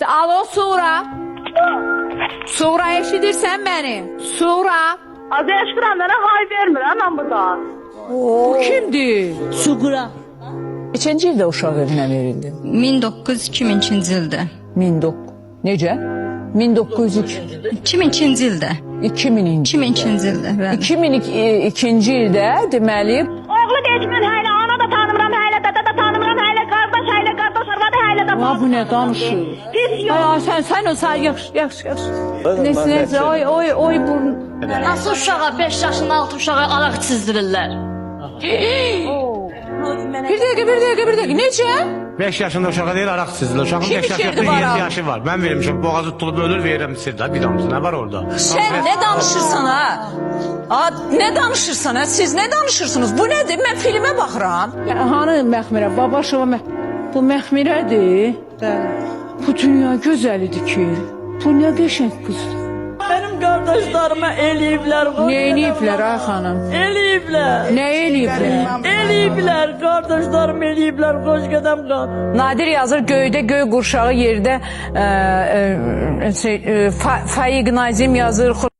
getdi. Alo, Sura. Sura, eşidirsən məni? Sura. Az eşkiranlara hay vermirəm mən bu da. Bu kimdir? Suqura. Neçənci ildə uşaq evinə verildi? 1900-2002-ci ildə. 1900. Necə? 1902. 2002-ci ildə. 2000-ci. 2002-ci ildə. Bəli. 2002-ci ildə deməli Oğlu deyir mən hələ ana da tanımıram, hələ dada da tanımıram, hələ qardaş arvadı, hələ də bu nə danışır? Pis yox. Ay, sən yaxşı. Nəsə, oy bu. Nasıl uşağa 5 yaşında 6 uşağa araq çizdirirlər? Bir dəqiqə. Necə? 5 yaşında uşağa deyil, araq çizilir. Uşağın Kim 5 yaşı içirdi yoxdur, bu 7 arağı? yaşı var. Ben vermişim, boğazı tutulup ölür, verirəm sizdə. Bir damcı, ne var orada? Sen ne danışırsan ha? Ne danışırsan ha? Siz ne danışırsınız? Bu nedir? Ben filme bakıram. Hanı Məxmirə? Babaşova bu Məxmirədir. Bu dünya gözəlidir ki. Bu nə qəşəng qızdır. Benim qardaşlarıma eləyiblər. Nə eləyiblər ay xanım? Eləyiblər. Nə eləyiblər? Eləyiblər, qardaşlarım eləyiblər, qoş qədəm qal. Nadir yazır göydə göy qurşağı yerdə Faiq Nazim yazır.